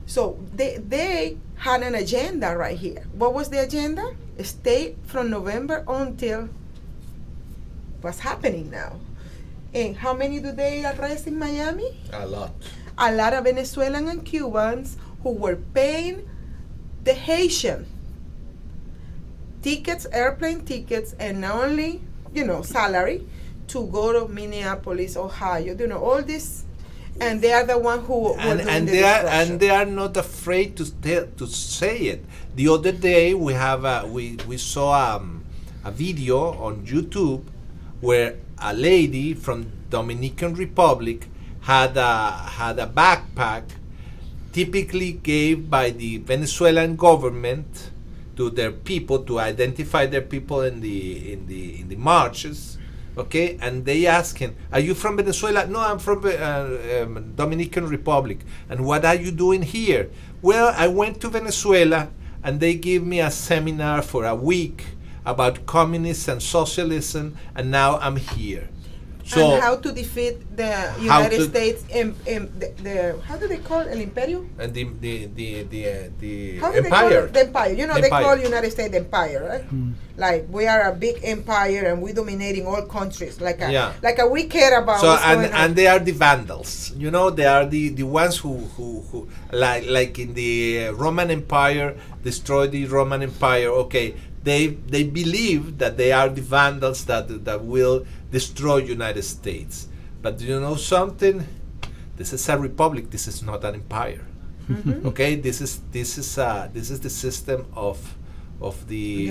[SPEAKER 4] So they had an agenda right here. What was the agenda? Stay from November until what's happening now. And how many do they arrest in Miami?
[SPEAKER 3] A lot.
[SPEAKER 4] A lot of Venezuelan and Cubans who were paying the Haitian tickets, airplane tickets, and not only, salary to go to Minneapolis, Ohio, all this, and they are the one who were doing the destruction.
[SPEAKER 3] And they are not afraid to say it. The other day we have we saw a video on YouTube where a lady from Dominican Republic had a backpack typically gave by the Venezuelan government to their people to identify their people in the marches, okay? And they ask him, "Are you from Venezuela?" "No, I'm from Dominican Republic." "And what are you doing here?" "Well, I went to Venezuela and they gave me a seminar for a week about communism and socialism, and now I'm here." So
[SPEAKER 4] and how to defeat the United States the how do they call it? El Imperio?
[SPEAKER 3] And the
[SPEAKER 4] How do they call
[SPEAKER 3] empire.
[SPEAKER 4] it? The empire. They
[SPEAKER 3] Empire.
[SPEAKER 4] call United States the empire, right? Like we are a big empire and we're dominating all countries. Like we care about.
[SPEAKER 3] So
[SPEAKER 4] what's going on.
[SPEAKER 3] and they are the vandals. They are the ones who like in the Roman Empire destroyed the Roman Empire. Okay, they believe that they are the vandals that will destroy United States. But you know something? This is a republic. This is not an empire.
[SPEAKER 4] Mm-hmm.
[SPEAKER 3] Okay, this is the system of the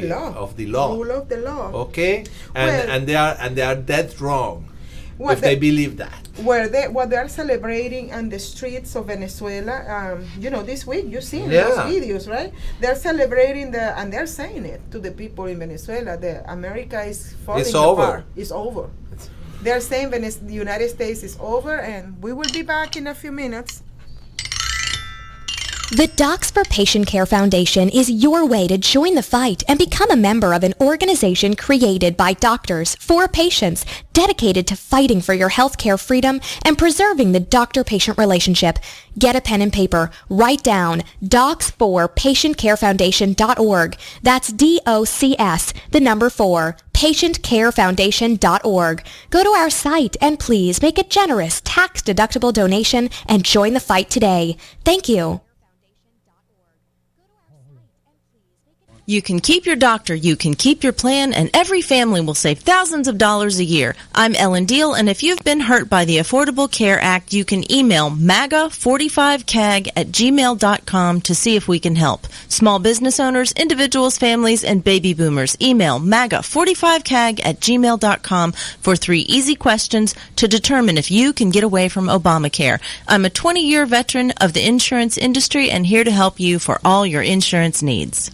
[SPEAKER 3] law.
[SPEAKER 4] Rule of the law.
[SPEAKER 3] Okay, and they are dead wrong if they believe that.
[SPEAKER 4] What they are celebrating on the streets of Venezuela, this week you've seen
[SPEAKER 3] Yeah.
[SPEAKER 4] those videos, right? They're celebrating and they're saying it to the people in Venezuela that America is falling
[SPEAKER 3] It's
[SPEAKER 4] apart.
[SPEAKER 3] over.
[SPEAKER 4] It's over. They're saying the United States is over, and we will be back in a few minutes.
[SPEAKER 7] The Docs for Patient Care Foundation is your way to join the fight and become a member of an organization created by doctors for patients, dedicated to fighting for your healthcare freedom and preserving the doctor-patient relationship. Get a pen and paper. Write down docs4patientcarefoundation.org. That's DOCS, the number 4, patientcarefoundation.org. Go to our site and please make a generous tax-deductible donation and join the fight today. Thank you.
[SPEAKER 6] You can keep your doctor, you can keep your plan, and every family will save thousands of dollars a year. I'm Ellen Deal, and if you've been hurt by the Affordable Care Act, you can email MAGA45CAG@gmail.com to see if we can help. Small business owners, individuals, families, and baby boomers, email MAGA45CAG@gmail.com for 3 easy questions to determine if you can get away from Obamacare. I'm a 20-year veteran of the insurance industry and here to help you for all your insurance needs.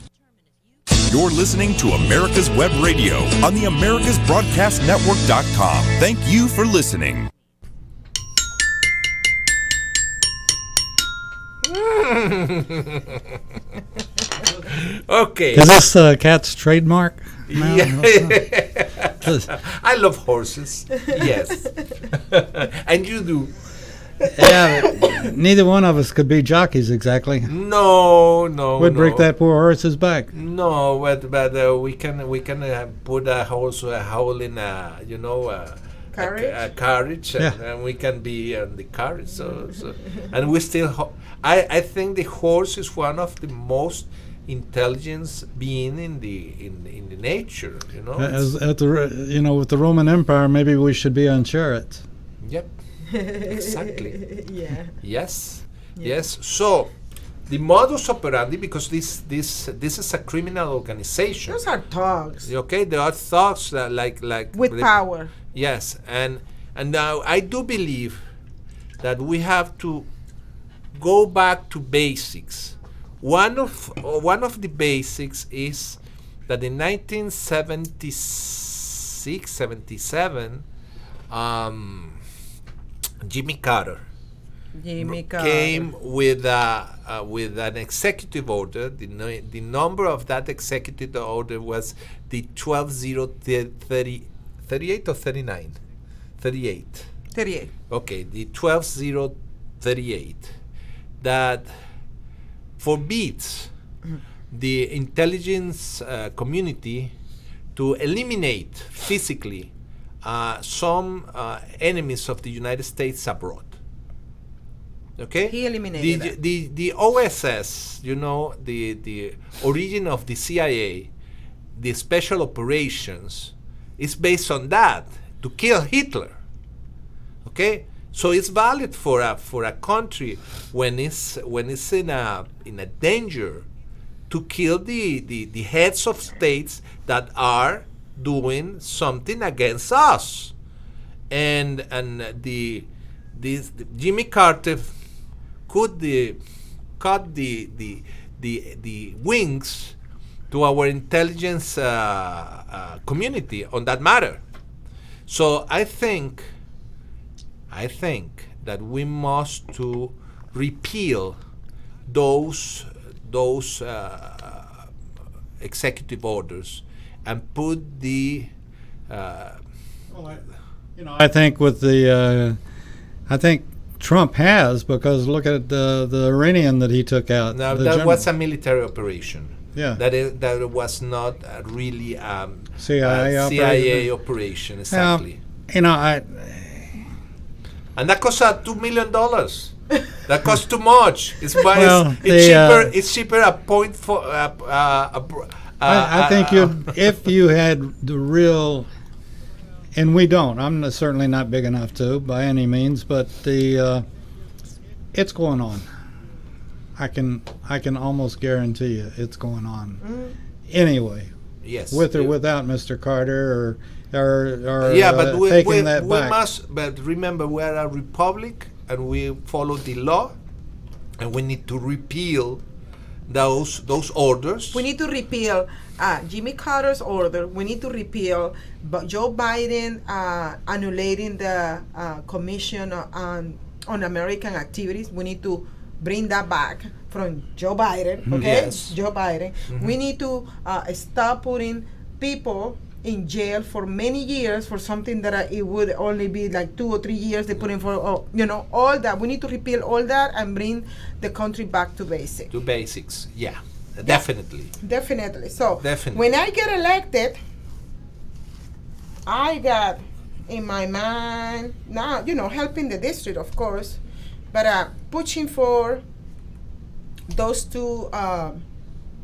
[SPEAKER 1] You're listening to America's Web Radio on the AmericasBroadcastNetwork.com. Thank you for listening.
[SPEAKER 3] Okay.
[SPEAKER 2] Is this cat's trademark? No,
[SPEAKER 3] I love horses. Yes. And you do.
[SPEAKER 2] Yeah, neither one of us could be jockeys exactly.
[SPEAKER 3] No.
[SPEAKER 2] We'd break that poor horse's back.
[SPEAKER 3] No, but we can put a horse a hole in
[SPEAKER 4] Carriage?
[SPEAKER 3] a carriage,
[SPEAKER 2] Yeah.
[SPEAKER 3] and we can be on the carriage. So and we still. I think the horse is one of the most intelligent being in the nature.
[SPEAKER 2] With the Roman Empire, maybe we should be on chariots.
[SPEAKER 3] Yep. Exactly.
[SPEAKER 4] Yeah.
[SPEAKER 3] Yes. Yes. So the modus operandi, because this is a criminal organization.
[SPEAKER 4] Those are thugs.
[SPEAKER 3] Okay, there are thugs that like
[SPEAKER 4] With power.
[SPEAKER 3] Yes, and now I do believe that we have to go back to basics. One of the basics is that in 1976, 77, Jimmy Carter came with an executive order. The number of that executive order was the 12038 or 39? 38.
[SPEAKER 4] 38.
[SPEAKER 3] Okay, the 12038 that forbids the intelligence community to eliminate physically some enemies of the United States abroad. Okay?
[SPEAKER 4] He eliminated that.
[SPEAKER 3] The OSS, the origin of the CIA, the special operations, is based on that, to kill Hitler. Okay? So it's valid for a country when it's in a danger to kill the heads of states that are doing something against us. And the Jimmy Carter cut the wings to our intelligence community on that matter. So I think that we must to repeal those executive orders and put the
[SPEAKER 2] I think with the I think Trump has, because look at the Iranian that he took out.
[SPEAKER 3] now
[SPEAKER 2] the
[SPEAKER 3] that
[SPEAKER 2] general.
[SPEAKER 3] was a military operation.
[SPEAKER 2] Yeah.
[SPEAKER 3] That was not really
[SPEAKER 2] CIA
[SPEAKER 3] operation exactly.
[SPEAKER 2] I
[SPEAKER 3] And that costs $2 million. That costs too much. It's cheaper a point for.
[SPEAKER 2] I think if you had the real, and we don't. I'm certainly not big enough to by any means, but it's going on. I can almost guarantee you it's going on. Anyway,
[SPEAKER 3] Yes.
[SPEAKER 2] with or without Mr. Carter or
[SPEAKER 3] Yeah, but we
[SPEAKER 2] taking that back.
[SPEAKER 3] must. But remember, we are a republic, and we follow the law, and we need to repeal those orders.
[SPEAKER 4] We need to repeal Jimmy Carter's order. We need to repeal Joe Biden annulating the Commission on American Activities. We need to bring that back from Joe Biden, okay?
[SPEAKER 3] Yes.
[SPEAKER 4] Joe Biden. We need to stop putting people in jail for many years for something that it would only be like 2 or 3 years. They put in for, all that. We need to repeal all that and bring the country back to basics.
[SPEAKER 3] To basics, yeah, definitely.
[SPEAKER 4] Definitely. So
[SPEAKER 3] Definitely.
[SPEAKER 4] when I get elected, I got in my mind now, helping the district, of course, but pushing for those two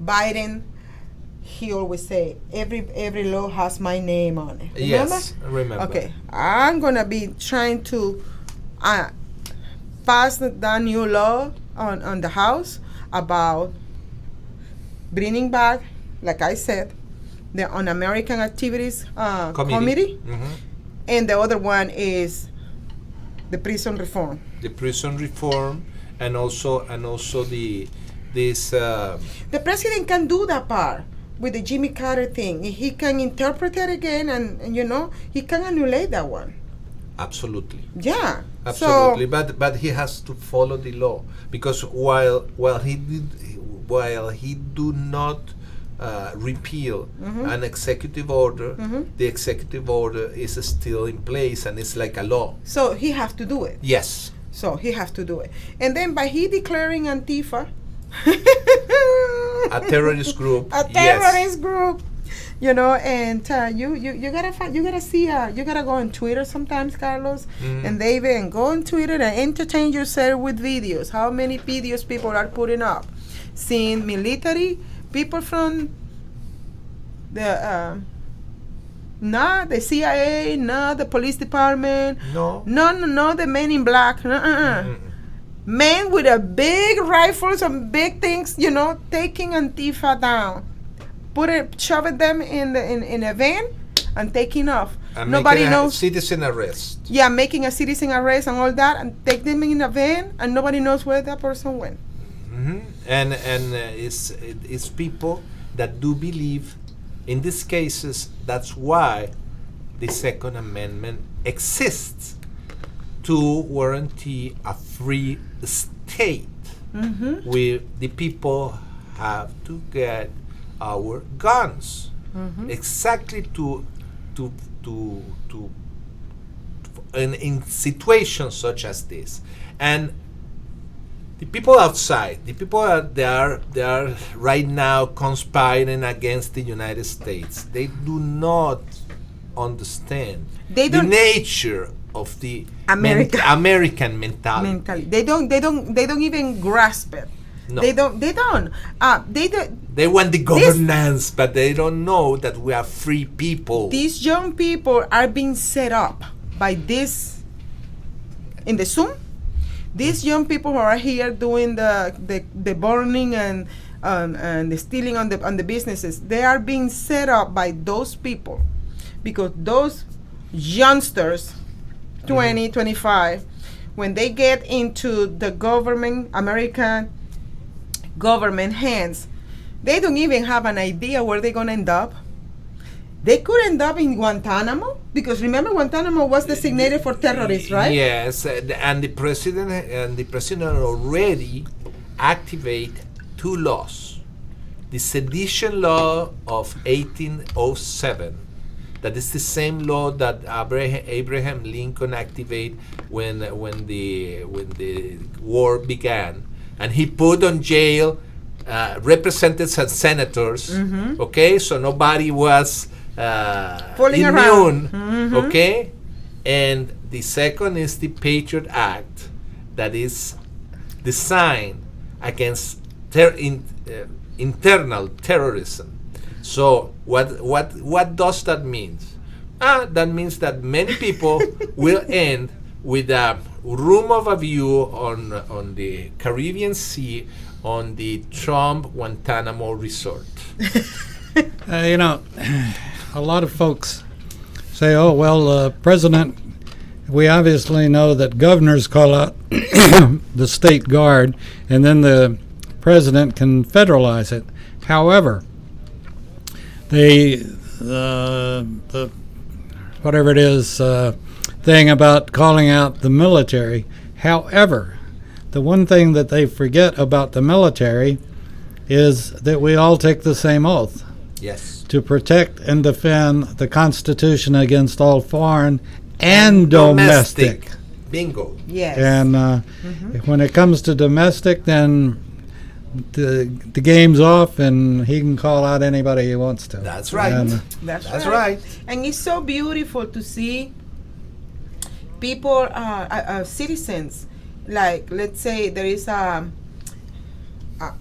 [SPEAKER 4] Biden. He always say every law has my name on it. Remember?
[SPEAKER 3] Yes, remember.
[SPEAKER 4] Okay, I'm gonna be trying to pass that new law on the House about bringing back, like I said, the Un-American Activities Committee, and the other one is the prison reform.
[SPEAKER 3] The prison reform, and also the
[SPEAKER 4] president can do that part with the Jimmy Carter thing. He can interpret it again, and he can annulate that one.
[SPEAKER 3] Absolutely.
[SPEAKER 4] Yeah.
[SPEAKER 3] Absolutely, but he has to follow the law, because while he do not repeal an executive order, the executive order is still in place and it's like a law.
[SPEAKER 4] So he has to do it.
[SPEAKER 3] Yes.
[SPEAKER 4] So he has to do it, and then by he declaring Antifa
[SPEAKER 3] A terrorist group.
[SPEAKER 4] a terrorist group, and you gotta go on Twitter sometimes, Carlos, and David, and go on Twitter and entertain yourself with videos. How many videos people are putting up, seeing military people from the not the CIA, not the police department, no, the men in black, men with a big rifles and big things, taking Antifa down, shoving them in a van and taking off.
[SPEAKER 3] And
[SPEAKER 4] nobody knows.
[SPEAKER 3] Citizen arrest.
[SPEAKER 4] Yeah, making a citizen arrest and all that, and take them in a van, and nobody knows where that person went.
[SPEAKER 3] And it's people that do believe in these cases. That's why the Second Amendment exists, to guarantee a free state. Where the people have to get our guns exactly to in situations such as this. And the people outside, the people they are right now conspiring against the United States. They do not understand the nature of the American mentality.
[SPEAKER 4] They don't even grasp it.
[SPEAKER 3] No.
[SPEAKER 4] They don't.
[SPEAKER 3] They want the governance, but they don't know that we are free people.
[SPEAKER 4] These young people are being set up by this in the Zoom. These young people who are here doing the burning and the stealing on the businesses, they are being set up by those people, because those youngsters, 20, 25, when they get into the American government hands, they don't even have an idea where they're going to end up. They could end up in Guantanamo, because remember Guantanamo was designated for terrorists, right?
[SPEAKER 3] Yes, and the president already activate 2 laws. The sedition law of 1807, that is the same law that Abraham Lincoln activated when the war began, and he put on jail representatives and senators. Okay, so nobody was immune. Okay, and the second is the Patriot Act, that is designed against internal terrorism. So what does that mean? That means that many people will end with a room of a view on the Caribbean Sea, on the Trump Guantanamo resort.
[SPEAKER 2] A lot of folks say, oh, well, President, we obviously know that governors call out the state guard, and then the president can federalize it. However, the whatever it is thing about calling out the military. However, the one thing that they forget about the military is that we all take the same oath.
[SPEAKER 3] Yes.
[SPEAKER 2] To protect and defend the Constitution against all foreign and domestic.
[SPEAKER 3] Bingo.
[SPEAKER 4] Yes.
[SPEAKER 2] And when it comes to domestic, then the game's off, and he can call out anybody he wants to.
[SPEAKER 3] That's right.
[SPEAKER 4] That's right. And it's so beautiful to see people, citizens, like, let's say there is a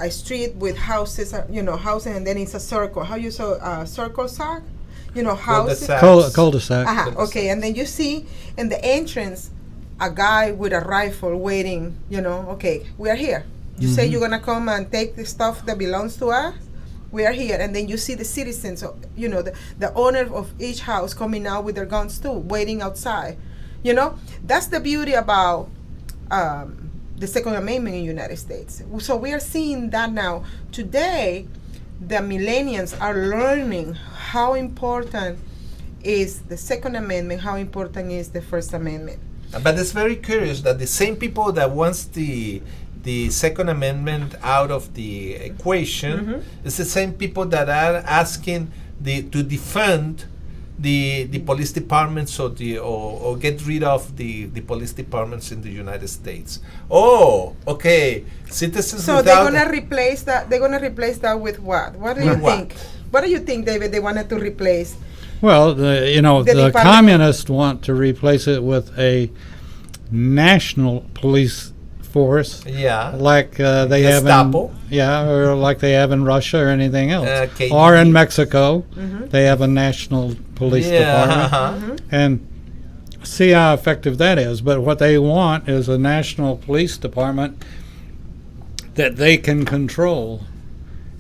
[SPEAKER 4] street with houses, houses, and then it's a circle. How you saw circle sack? Houses.
[SPEAKER 2] Cul-de-sac.
[SPEAKER 4] Okay, and then you see in the entrance a guy with a rifle waiting. Okay, we are here. You say you're gonna come and take the stuff that belongs to us. We are here, and then you see the citizens, the owner of each house coming out with their guns too, waiting outside. That's the beauty about the Second Amendment in the United States. So we are seeing that now. Today, the millennials are learning how important is the Second Amendment, how important is the First Amendment.
[SPEAKER 3] But it's very curious that the same people that wants the Second Amendment out of the equation is the same people that are asking to defund the police departments or get rid of the police departments in the United States. Oh, okay. Citizens.
[SPEAKER 4] So they're gonna replace that. They're gonna replace that with what? What do you think? What do you think, David? They wanted to replace?
[SPEAKER 2] Well, the communists want to replace it with a national police force.
[SPEAKER 3] Yeah.
[SPEAKER 2] Like they have
[SPEAKER 3] Gestapo.
[SPEAKER 2] or like they have in Russia or anything else.
[SPEAKER 3] KGB.
[SPEAKER 2] Or in Mexico, they have a national police department. And see how effective that is. But what they want is a national police department that they can control.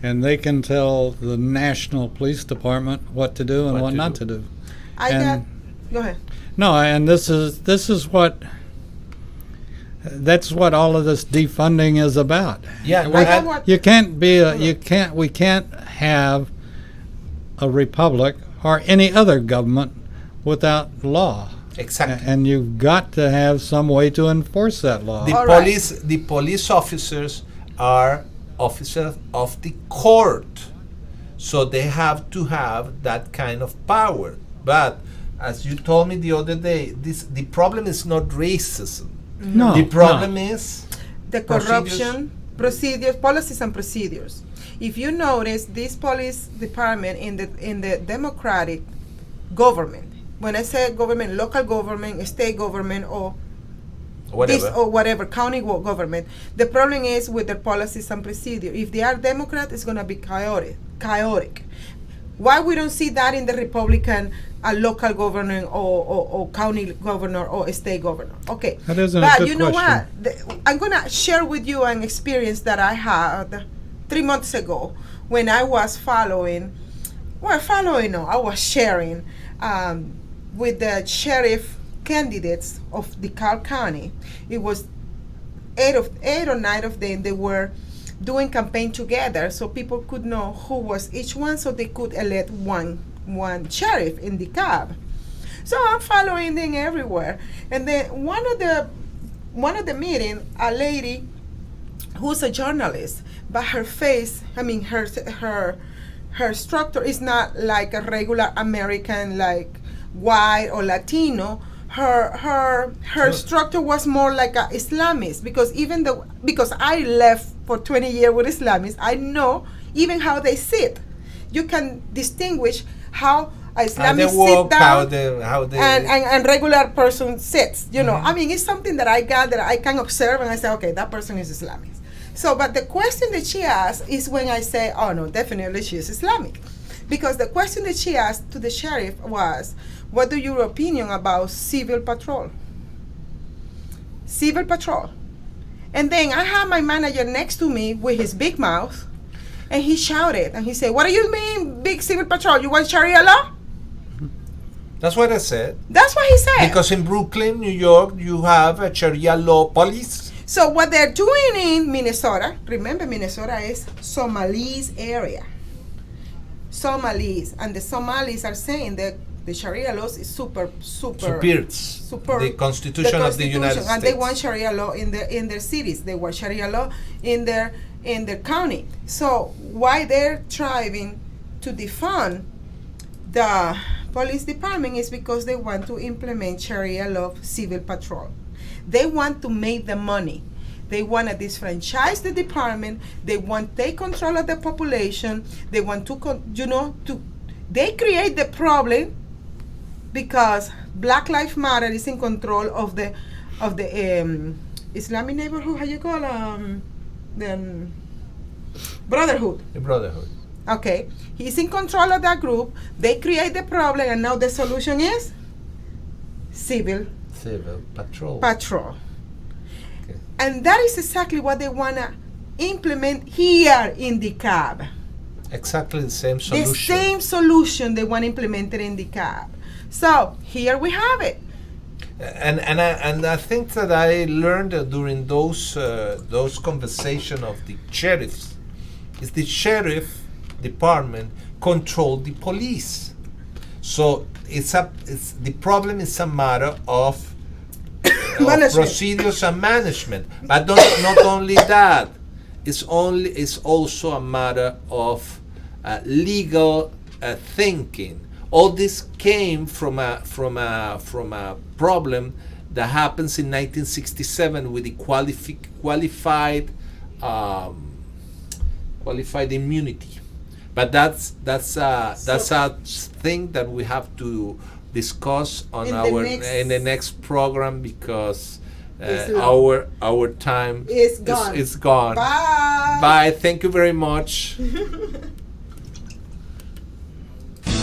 [SPEAKER 2] And they can tell the national police department what to do and what not to do.
[SPEAKER 4] Go ahead.
[SPEAKER 2] No, and this is what. That's what all of this defunding is about.
[SPEAKER 3] Yeah,
[SPEAKER 2] we can't have a republic or any other government without law.
[SPEAKER 3] Exactly.
[SPEAKER 2] And you've got to have some way to enforce that law.
[SPEAKER 3] The police officers are officers of the court, so they have to have that kind of power. But as you told me the other day, the problem is not racism.
[SPEAKER 2] No,
[SPEAKER 3] the problem is
[SPEAKER 4] the corruption, procedures, policies and procedures. If you notice, this police department in the Democratic government, when I say government, local government, state government, or whatever, county government, the problem is with their policies and procedure. If they are Democrat, it's going to be chaotic. Why we don't see that in the Republican local governor or county governor or state governor? Okay,
[SPEAKER 2] that isn't
[SPEAKER 4] but
[SPEAKER 2] a good
[SPEAKER 4] you know
[SPEAKER 2] question.
[SPEAKER 4] what? I'm going to share with you an experience that I had 3 months ago when I was I was sharing with the sheriff candidates of DeKalb County. It was eight or nine of them. They were doing campaign together, so people could know who was each one, so they could elect one sheriff in DeKalb. So I'm following them everywhere, and then one of the meeting, a lady who's a journalist, but her face, her structure is not like a regular American, like white or Latino. Her structure was more like a Islamist, because I left for 20 years with Islamists. I know even how they sit. You can distinguish how Islamists sit down and regular person sits. You know, I mean, it's something that I got that I can observe, and I say, okay, that person is Islamic. So, but the question that she asked is when I say, oh no, definitely she is Islamic. Because the question that she asked to the sheriff was, what do your opinion about civil patrol? Civil patrol. And then I had my manager next to me with his big mouth, and he shouted, and he said, what do you mean, big civil patrol? You want Sharia law?
[SPEAKER 3] That's what I said.
[SPEAKER 4] That's what he said.
[SPEAKER 3] Because in Brooklyn, New York, you have a Sharia law police.
[SPEAKER 4] So what they're doing in Minnesota, remember Minnesota is Somalis area. Somalis, and the Somalis are saying that the Sharia laws is super
[SPEAKER 3] the Constitution of the United States,
[SPEAKER 4] and they want Sharia law in their cities. They want Sharia law in their county. So why they're trying to defund the police department is because they want to implement Sharia law civil patrol. They want to make the money. They want to disfranchise the department. They want to take control of the population. They want to, they create the problem because Black Lives Matter is in control of the Islamic neighborhood. How you call the Brotherhood?
[SPEAKER 3] The Brotherhood.
[SPEAKER 4] Okay, he's in control of that group. They create the problem, and now the solution is civil
[SPEAKER 3] patrol.
[SPEAKER 4] Okay. And that is exactly what they want to implement here in DeKalb.
[SPEAKER 3] Exactly the same solution.
[SPEAKER 4] The same solution they want implemented in DeKalb. So here we have it.
[SPEAKER 3] And I think that I learned during those conversations of the sheriffs is the sheriff department control the police. So the problem is a matter of procedures and management. But not only that, it's also a matter of legal thinking. All this came from a problem that happens in 1967 with the qualified immunity. But that's a thing that we have to discuss on in the next program because our time
[SPEAKER 4] is gone.
[SPEAKER 3] It's gone.
[SPEAKER 4] Bye.
[SPEAKER 3] Bye. Thank you very much.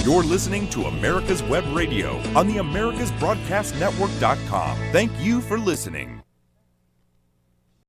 [SPEAKER 1] You're listening to America's Web Radio on the AmericasBroadcastNetwork.com. Thank you for listening.